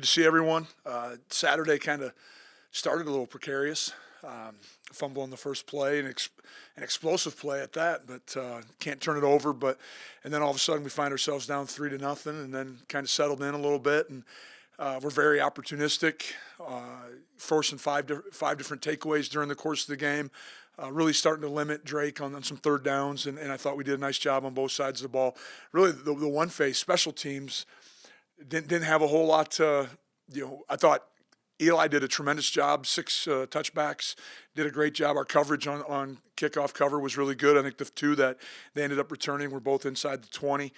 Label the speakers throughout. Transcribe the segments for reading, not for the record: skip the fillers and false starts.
Speaker 1: Good to see everyone. Saturday kind of started a little precarious. Fumble on the first play and an explosive play at that, but can't turn it over. And then all of a sudden we find ourselves down 3-0, and then kind of settled in a little bit. And we're very opportunistic, forcing five different takeaways during the course of the game. Really starting to limit Drake on some third downs, and I thought we did a nice job on both sides of the ball. Really, the one phase, special teams, didn't have a whole lot. I thought Eli did a tremendous job, 6 touchbacks, did a great job. Our coverage on kickoff cover was really good. I think the 2 that they ended up returning were both inside the 20.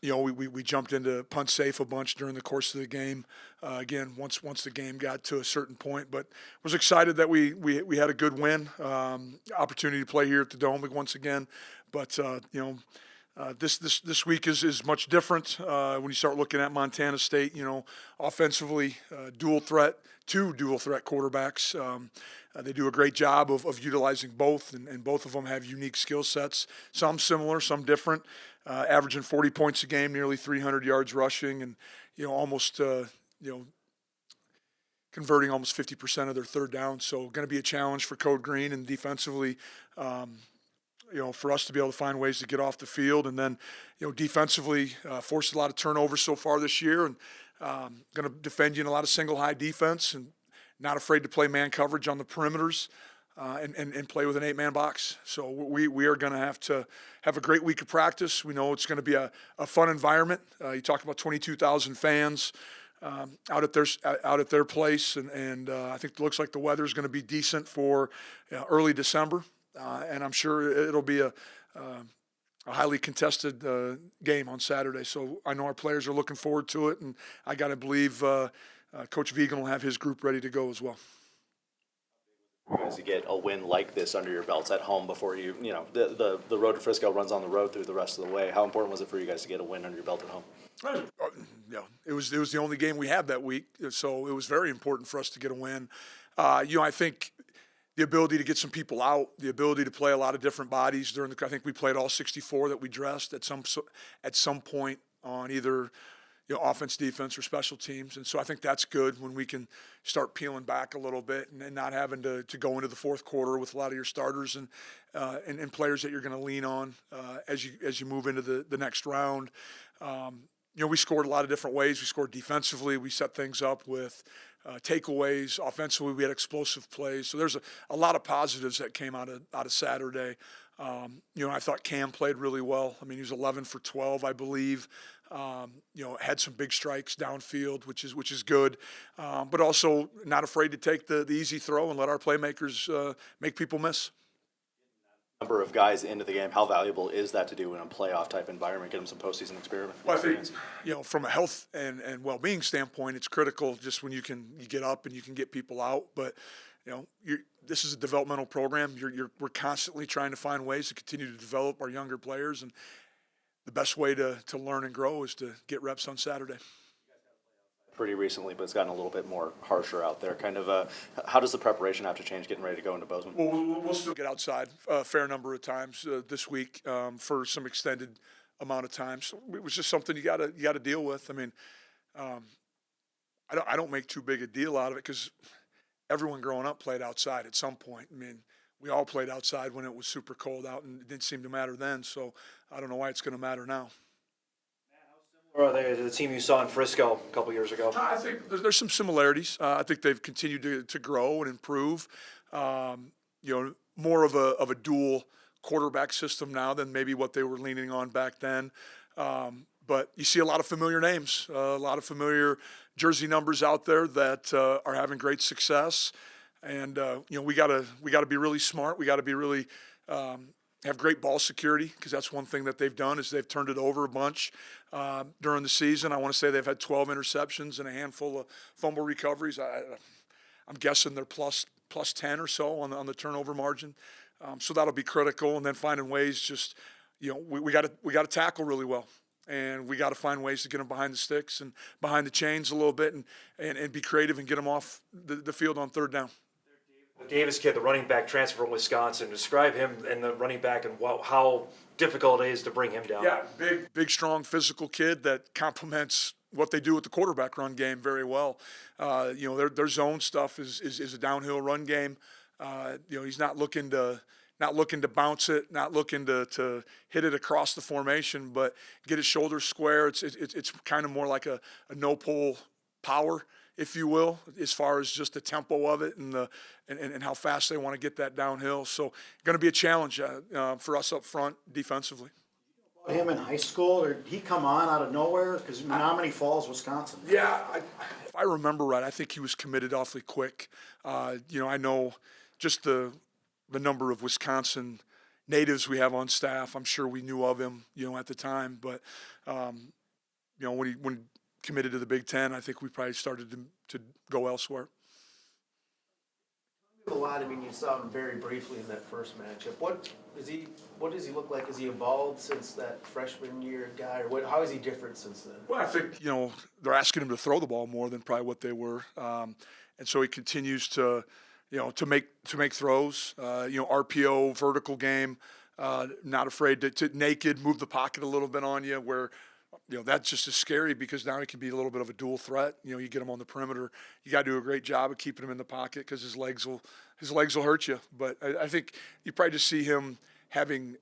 Speaker 1: We jumped into punt safe a bunch during the course of the game. Again, once the game got to a certain point, but was excited that we had a good win, opportunity to play here at the Dome once again. But this week is much different when you start looking at Montana State. Offensively, dual threat quarterbacks. They do a great job of utilizing both, and both of them have unique skill sets. Some similar, some different. Averaging 40 points a game, nearly 300 yards rushing, and almost converting almost 50% of their third down. So going to be a challenge for Code Green, and defensively, for us to be able to find ways to get off the field. And then, defensively, forced a lot of turnovers so far this year, and going to defend you in a lot of single high defense, and not afraid to play man coverage on the perimeters. And play with an 8-man box. So we are going to have a great week of practice. We know it's going to be a fun environment. You talk about 22,000 fans out at their place, and I think it looks like the weather is going to be decent for early December, and I'm sure it'll be a highly contested game on Saturday. So I know our players are looking forward to it, and I got to believe Coach Vegan will have his group ready to go as well.
Speaker 2: To get a win like this under your belts at home before the road to Frisco runs on the road through the rest of the way. How important was it for you guys to get a win under your belt at home?
Speaker 1: It was the only game we had that week, so it was very important for us to get a win. I think the ability to get some people out, the ability to play a lot of different bodies I think we played all 64 that we dressed at some point on either offense, defense, or special teams. And so I think that's good when we can start peeling back a little bit and not having to go into the fourth quarter with a lot of your starters and players that you're going to lean on as you move into the next round. We scored a lot of different ways. We scored defensively. We set things up with takeaways. Offensively, we had explosive plays. So there's a lot of positives that came out of Saturday. I thought Cam played really well. I mean, he was 11 for 12, I believe. Had some big strikes downfield, which is good, but also not afraid to take the easy throw and let our playmakers make people miss.
Speaker 2: Number of guys into the game, how valuable is that to do in a playoff type environment, get them some postseason experiment?
Speaker 1: Well, I think, from a health and well-being standpoint, it's critical just when you get up and you can get people out. But, this is a developmental program. We're constantly trying to find ways to continue to develop our younger players, and the best way to learn and grow is to get reps on Saturday.
Speaker 2: Pretty recently, but it's gotten a little bit more harsher out there. Kind of, how does the preparation have to change getting ready to go into Bozeman?
Speaker 1: Well, we'll still get outside a fair number of times this week for some extended amount of time. So it was just something you got to deal with. I mean, I don't make too big a deal out of it because everyone growing up played outside at some point. I mean, we all played outside when it was super cold out, and it didn't seem to matter then. So I don't know why it's going to matter now.
Speaker 3: Or are they the team you saw in Frisco a couple years ago?
Speaker 1: I think there's some similarities. I think they've continued to grow and improve. More of a dual quarterback system now than maybe what they were leaning on back then. But you see a lot of familiar names, a lot of familiar jersey numbers out there that are having great success. And we gotta be really smart. We got to be really have great ball security, because that's one thing that they've done is they've turned it over a bunch during the season. I want to say they've had 12 interceptions and a handful of fumble recoveries. I'm guessing they're plus 10 or so on the turnover margin. So that'll be critical. And then finding ways, just we got to tackle really well. And we got to find ways to get them behind the sticks and behind the chains a little bit, and be creative and get them off the field on third down.
Speaker 3: The Davis kid, the running back transfer from Wisconsin, describe him and the running back and how difficult it is to bring him down.
Speaker 1: Yeah, big, strong, physical kid that complements what they do with the quarterback run game very well. Their zone stuff is a downhill run game. He's not looking to bounce it, not looking to hit it across the formation, but get his shoulders square. It's kind of more like a no pull power, if you will, as far as just the tempo of it and how fast they want to get that downhill. So going to be a challenge for us up front defensively.
Speaker 4: Him in high school, or did he come on out of nowhere? Because Menominee Falls, Wisconsin.
Speaker 1: Yeah, if I remember right, I think he was committed awfully quick. I know just the number of Wisconsin natives we have on staff. I'm sure we knew of him, at the time. But when he committed to the Big Ten, I think we probably started to go elsewhere.
Speaker 5: A lot. I mean, you saw him very briefly in that first matchup. What does he look like? Has he evolved since that freshman year guy, or how is he different since then?
Speaker 1: Well, I think they're asking him to throw the ball more than probably what they were, and so he continues to make throws. RPO, vertical game, not afraid to naked move the pocket a little bit on you where. That's just as scary because now he can be a little bit of a dual threat. You get him on the perimeter. You got to do a great job of keeping him in the pocket because his legs will hurt you. But I think you probably just see him having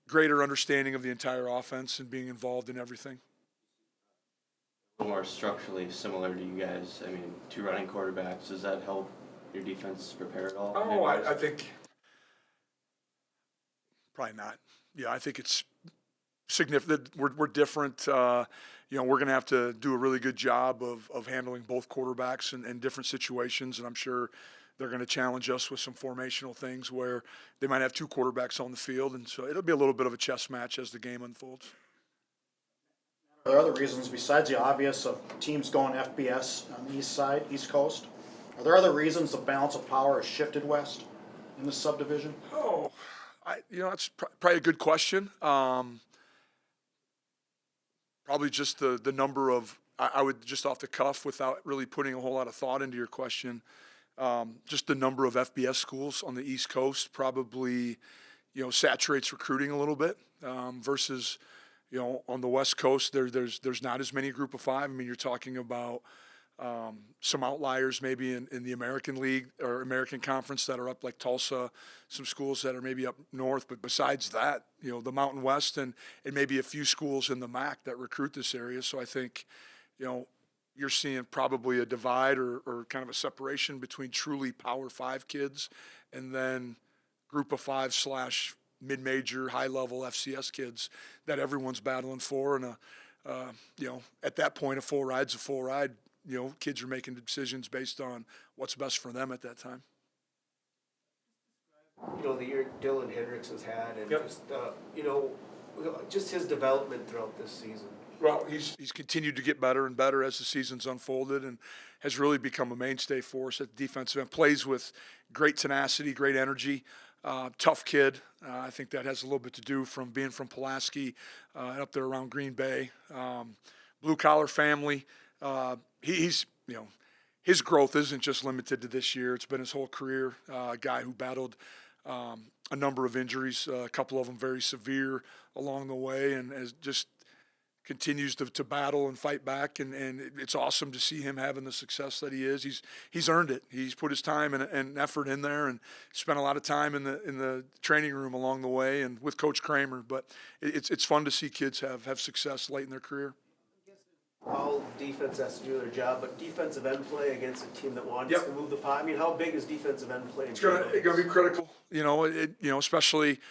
Speaker 1: greater understanding of the entire offense and being involved in everything.
Speaker 6: More structurally similar to you guys. I mean, two running quarterbacks. Does that help your defense prepare at all?
Speaker 1: Oh, I think probably not. Yeah, I think it's significant. We're different. We're going to have to do a really good job of handling both quarterbacks in different situations, and I'm sure they're going to challenge us with some formational things where they might have two quarterbacks on the field, and so it'll be a little bit of a chess match as the game unfolds.
Speaker 4: Are there other reasons besides the obvious of teams going FBS on the East Coast? Are there other reasons the balance of power has shifted west in this subdivision?
Speaker 1: Oh, that's probably a good question. Probably just the number of, I would just off the cuff without really putting a whole lot of thought into your question, just the number of FBS schools on the East Coast probably, saturates recruiting a little bit versus, on the West Coast, there's not as many Group of Five. I mean, you're talking about some outliers maybe in the American League or American Conference that are up like Tulsa, some schools that are maybe up north. But besides that, the Mountain West and maybe a few schools in the MAC that recruit this area. So I think, you're seeing probably a divide or kind of a separation between truly Power 5 kids and then Group of 5 / mid-major, high-level FCS kids that everyone's battling for. And, at that point, a full ride's a full ride. Kids are making decisions based on what's best for them at that time.
Speaker 5: The year Dylan Hendricks has had, and
Speaker 1: Yep.
Speaker 5: just his development throughout this season.
Speaker 1: Well, he's continued to get better and better as the season's unfolded and has really become a mainstay for us at the defensive end. Plays with great tenacity, great energy, tough kid. I think that has a little bit to do from being from Pulaski up there around Green Bay. Blue-collar family. He's his growth isn't just limited to this year. It's been his whole career. A guy who battled a number of injuries, a couple of them very severe along the way, and has just continues to battle and fight back. And it's awesome to see him having the success that he is. He's earned it. He's put his time and effort in there, and spent a lot of time in the training room along the way and with Coach Kramer. But it's fun to see kids have success late in their career.
Speaker 5: All defense has to do their job, but defensive end play against a team that wants
Speaker 1: Yep.
Speaker 5: to move the pie. I mean, how big is defensive end play?
Speaker 1: It's gonna be critical, especially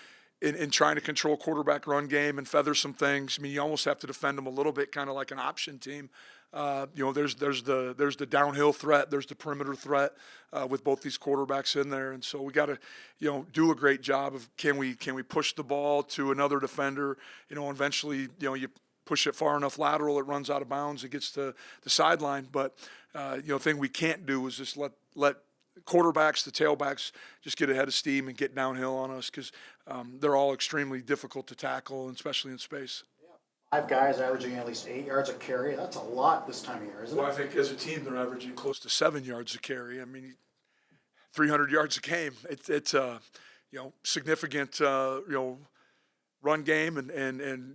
Speaker 1: in trying to control quarterback run game and feather some things. I mean, you almost have to defend them a little bit, kind of like an option team. There's the downhill threat, there's the perimeter threat with both these quarterbacks in there, and so we got to do a great job of can we push the ball to another defender, and eventually you push it far enough lateral, it runs out of bounds, it gets to the sideline. But the thing we can't do is just let quarterbacks, the tailbacks, just get ahead of steam and get downhill on us because they're all extremely difficult to tackle, especially in space.
Speaker 4: 5 guys averaging at least 8 yards a carry. That's a lot this time of year, isn't
Speaker 1: Well,
Speaker 4: it?
Speaker 1: I think as a team they're averaging close to 7 yards a carry. I mean, 300 yards a game. It's significant run game and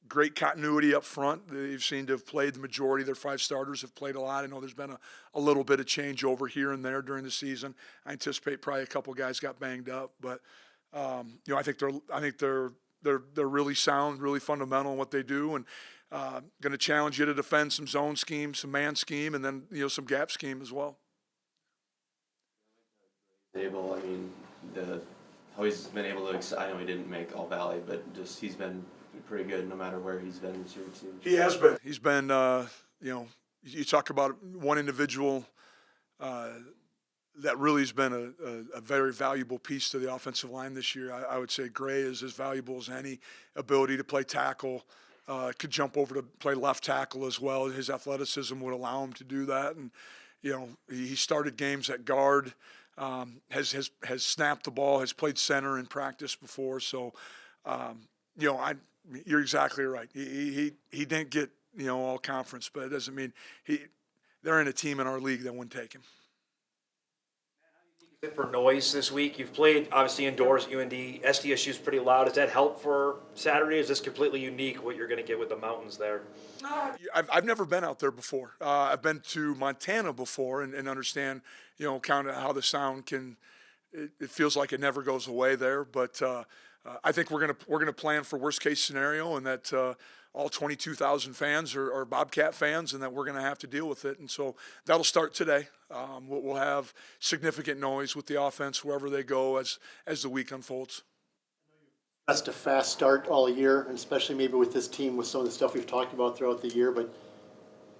Speaker 1: great continuity up front. They've seemed to have played the majority. Their 5 starters have played a lot. I know there's been a little bit of changeover here and there during the season. I anticipate probably a couple guys got banged up, but I think they're really sound, really fundamental in what they do, and going to challenge you to defend some zone scheme, some man scheme, and then some gap scheme as well.
Speaker 6: Able, I mean, how he's been able to. I know he didn't make All Valley, but just he's been pretty good no matter where he's been this year too.
Speaker 1: He has been. He's been. You talk about one individual that really has been a very valuable piece to the offensive line this year. I would say Gray is as valuable as any. Ability to play tackle, could jump over to play left tackle as well. His athleticism would allow him to do that, and he started games at guard. Has snapped the ball, has played center in practice before. So, you're exactly right. He didn't get all conference, but it doesn't mean they're in a team in our league that wouldn't take him.
Speaker 3: For noise this week, you've played obviously indoors at UND. SDSU is pretty loud. Does that help for Saturday? Is this completely unique what you're going to get with the mountains there?
Speaker 1: I've never been out there before. I've been to Montana before and understand kind of how the sound can. It feels like it never goes away there, but I think we're gonna plan for worst case scenario, and that all 22,000 fans are Bobcat fans, and that we're gonna have to deal with it. And so that'll start today. We'll have significant noise with the offense wherever they go as the week unfolds.
Speaker 7: That's a fast start all year, and especially maybe with this team with some of the stuff we've talked about throughout the year. But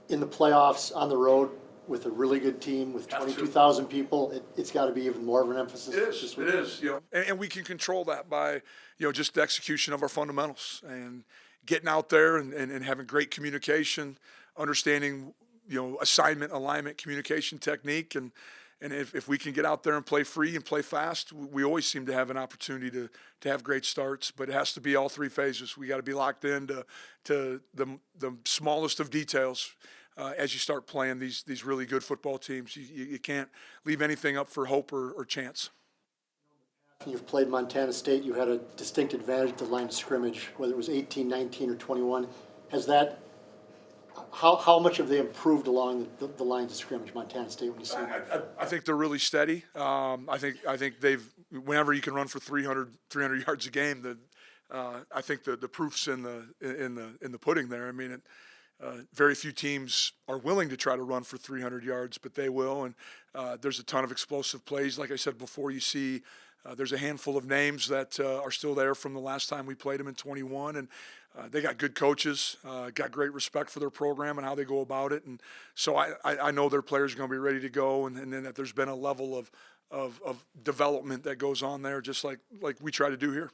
Speaker 7: in the playoffs, on the road, with a really good team with 22,000 people, it's got to be even more of an emphasis.
Speaker 1: It is. And we can control that by just the execution of our fundamentals and getting out there and having great communication, understanding assignment, alignment, communication technique, and if we can get out there and play free and play fast, we always seem to have an opportunity to have great starts. But it has to be all 3 phases. We got to be locked into the smallest of details. As you start playing these really good football teams, you can't leave anything up for hope or chance.
Speaker 7: You've played Montana State. You had a distinct advantage at the line of scrimmage, whether it was 18, 19, or 21. Has that? How much have they improved along the lines of scrimmage, Montana State, when you see them?
Speaker 1: I think they're really steady. I think they've whenever you can run for 300 yards a game, I think the proof's in the pudding there. I mean, very few teams are willing to try to run for 300 yards, but they will. And there's a ton of explosive plays. Like I said before, you see there's a handful of names that are still there from the last time we played them in 21. And they got good coaches, got great respect for their program and how they go about it. And so I know their players are going to be ready to go. And then that there's been a level of development that goes on there, just like we try to do here.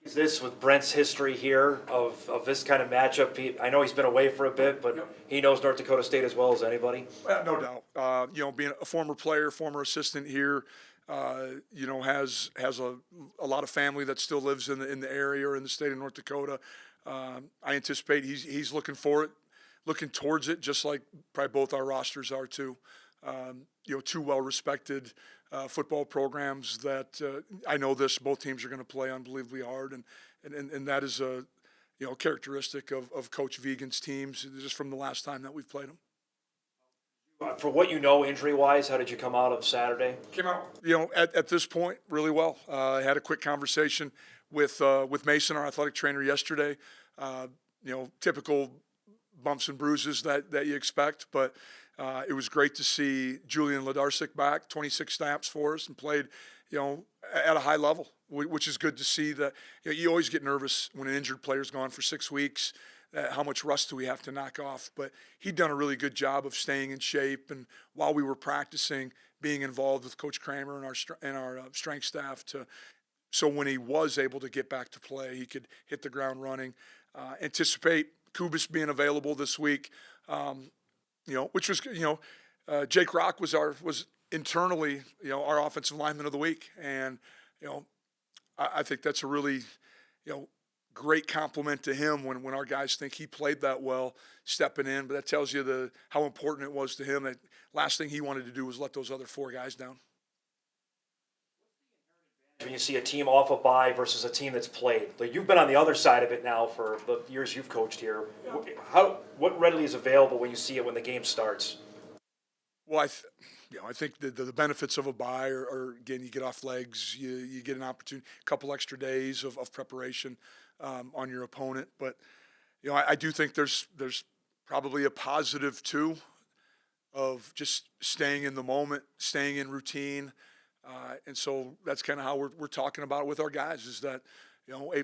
Speaker 3: Is this with Brent's history here of this kind of matchup? I know he's been away for a bit, but he knows North Dakota State as well as anybody.
Speaker 1: No doubt. Being a former player, former assistant here, has a lot of family that still lives in the area or in the state of North Dakota. I anticipate he's looking for it, looking towards it, just like probably both our rosters are too. 2 well-respected football programs that I know both teams are going to play unbelievably hard, and that is a characteristic of Coach Vigen's teams just from the last time that we've played them.
Speaker 3: For what injury-wise, how did you come out of Saturday?
Speaker 1: Came out, at this point, really well. I had a quick conversation with Mason, our athletic trainer, yesterday. Typical bumps and bruises that you expect, but it was great to see Julian Ledarczyk back, 26 snaps for us, and played, at a high level, which is good to see. That you always get nervous when an injured player's gone for 6 weeks. How much rust do we have to knock off? But he'd done a really good job of staying in shape, and while we were practicing, being involved with Coach Kramer and our strength staff so when he was able to get back to play, he could hit the ground running. Anticipate Kubis being available this week. Which was, Jake Rock was internally, our offensive lineman of the week. And, I think that's a really, great compliment to him when our guys think he played that well, stepping in. But that tells you how important it was to him. That last thing he wanted to do was let those other 4 guys down.
Speaker 3: when you see a team off a bye versus a team that's played? Like, you've been on the other side of it now for the years you've coached here. What readily is available when you see it when the game starts?
Speaker 1: Well, I think the benefits of a bye are again, you get off legs, you get an opportunity, a couple extra days of preparation on your opponent. But I do think there's probably a positive too of just staying in the moment, staying in routine. And so that's kind of how we're talking about it with our guys is that, hey,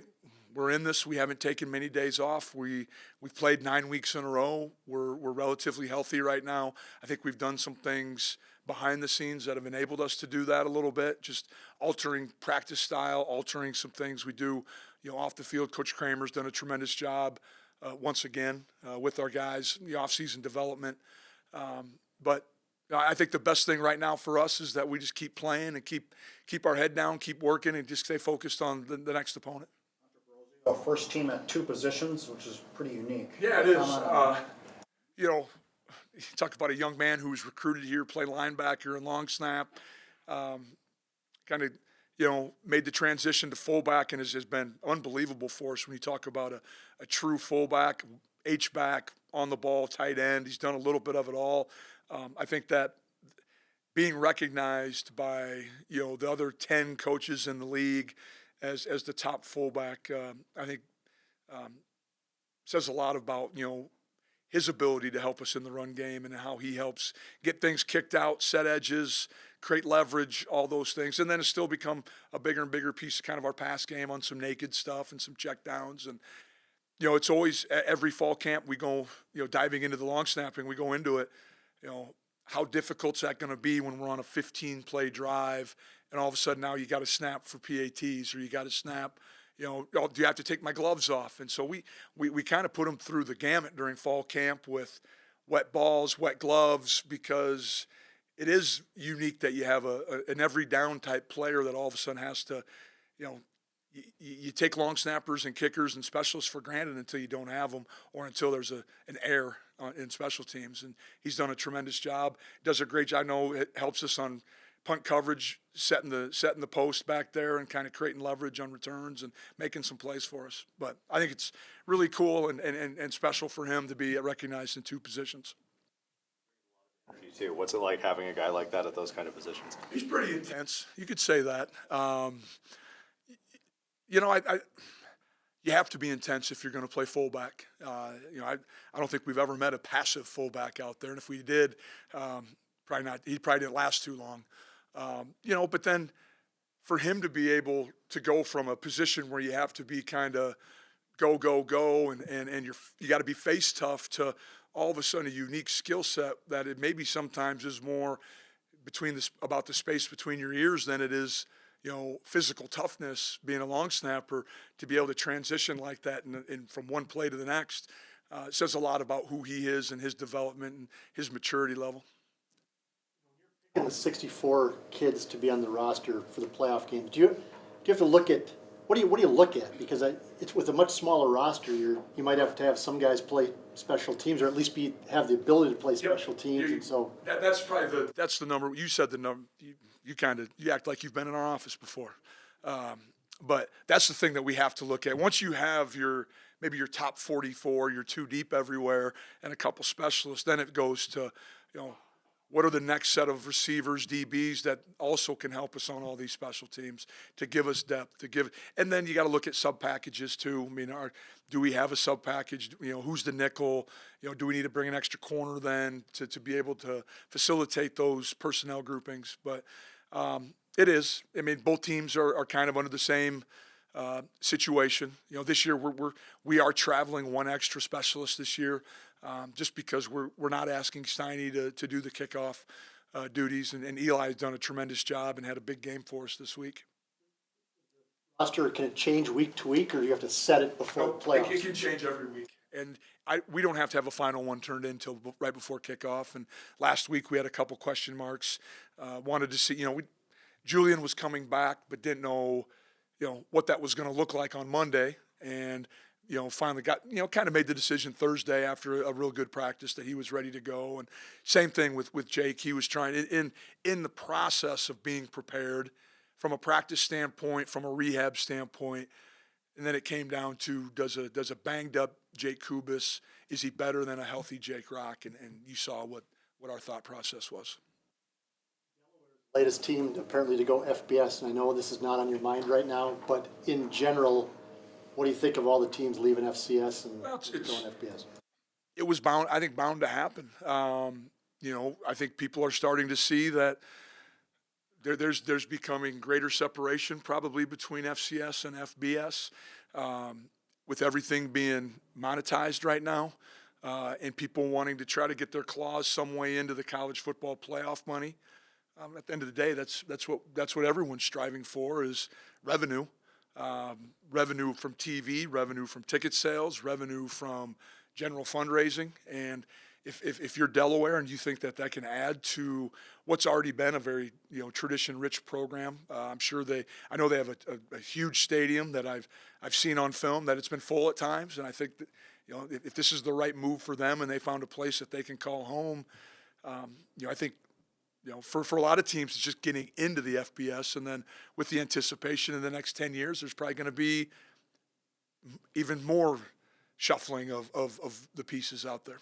Speaker 1: we're in this. We haven't taken many days off. We've played 9 weeks in a row. We're relatively healthy right now. I think we've done some things behind the scenes that have enabled us to do that a little bit, just altering practice style, altering some things we do, off the field. Coach Kramer's done a tremendous job once again with our guys, the off-season development. But I think the best thing right now for us is that we just keep playing and keep our head down, keep working, and just stay focused on the next opponent.
Speaker 4: First team at 2 positions, which is pretty unique.
Speaker 1: Yeah, it is.
Speaker 4: Comment on that?
Speaker 1: You talk about a young man who was recruited here, play linebacker and long snap, kind of, made the transition to fullback and has been unbelievable for us when you talk about a true fullback, H-back, on the ball, tight end. He's done a little bit of it all. I think that being recognized by, the other 10 coaches in the league as the top fullback, I think says a lot about, his ability to help us in the run game and how he helps get things kicked out, set edges, create leverage, all those things. And then it's still become a bigger and bigger piece of kind of our pass game on some naked stuff and some check downs. And, it's always every fall camp we go, diving into the long snapping, we go into it, how difficult's that going to be when we're on a 15-play drive and all of a sudden now you got to snap for PATs or you got to snap, do you have to take my gloves off? And so we kind of put them through the gamut during fall camp with wet balls, wet gloves, because it is unique that you have an every down type player that all of a sudden has to, you take long snappers and kickers and specialists for granted until you don't have them or until there's an error in special teams. And he's done a tremendous job, does a great job. I know it helps us on punt coverage, setting the post back there and kind of creating leverage on returns and making some plays for us. But I think it's really cool and special for him to be recognized in 2 positions.
Speaker 2: You too. What's it like having a guy like that at those kind of positions?
Speaker 1: He's pretty intense. You could say that. You have to be intense if you're going to play fullback. I don't think we've ever met a passive fullback out there, and if we did, probably not. He probably didn't last too long. But then for him to be able to go from a position where you have to be kind of go, and you got to be face tough to all of a sudden a unique skill set that it maybe sometimes is more about the space between your ears than it is, physical toughness, being a long snapper, to be able to transition like that and from one play to the next, it says a lot about who he is and his development and his maturity level.
Speaker 7: The 64 kids to be on the roster for the playoff game. Do you have to look at what do you look at? Because it's with a much smaller roster, you might have to have some guys play special teams or at least have the ability to play special teams. And so
Speaker 1: that's probably that's the number. You said the number. You act like you've been in our office before, but that's the thing that we have to look at. Once you have maybe your top 44, you're 2 deep everywhere, and a couple specialists, then it goes to what are the next set of receivers, DBs that also can help us on all these special teams to give us depth, and then you got to look at sub packages too. I mean, do we have a sub package? Who's the nickel? Do we need to bring an extra corner then to be able to facilitate those personnel groupings? But it is. I mean, both teams are kind of under the same situation. This year we are traveling 1 extra specialist this year. Just because we're not asking Steiny to do the kickoff duties, and Eli has done a tremendous job and had a big game for us this week.
Speaker 7: roster, can it change week to week, or do you have to set it before the playoffs?
Speaker 1: It can change every week. And we don't have to have a final one turned in until right before kickoff. And last week we had a couple question marks. Wanted to see, Julian was coming back, but didn't know, what that was going to look like on Monday. And, finally got, kind of made the decision Thursday after a real good practice that he was ready to go. And same thing with Jake. He was trying, in the process of being prepared from a practice standpoint, from a rehab standpoint. And then it came down to, does a banged up Jake Kubis, is he better than a healthy Jake Rock? And you saw what our thought process was.
Speaker 7: Latest team apparently to go FBS, and I know this is not on your mind right now, but in general, what do you think of all the teams leaving FCS and
Speaker 1: Well, it's-
Speaker 7: going FBS?
Speaker 1: It was bound to happen. I think people are starting to see that there's becoming greater separation probably between FCS and FBS, with everything being monetized right now, and people wanting to try to get their claws some way into the college football playoff money. At the end of the day, that's what everyone's striving for, is revenue. Revenue from TV, revenue from ticket sales, revenue from general fundraising. And if you're Delaware and you think that can add to what's already been a very tradition-rich program, I know they have a huge stadium that I've seen on film that it's been full at times, and I think that if this is the right move for them and they found a place that they can call home, I think. For a lot of teams, it's just getting into the FBS, and then with the anticipation in the next 10 years, there's probably going to be even more shuffling of the pieces out there.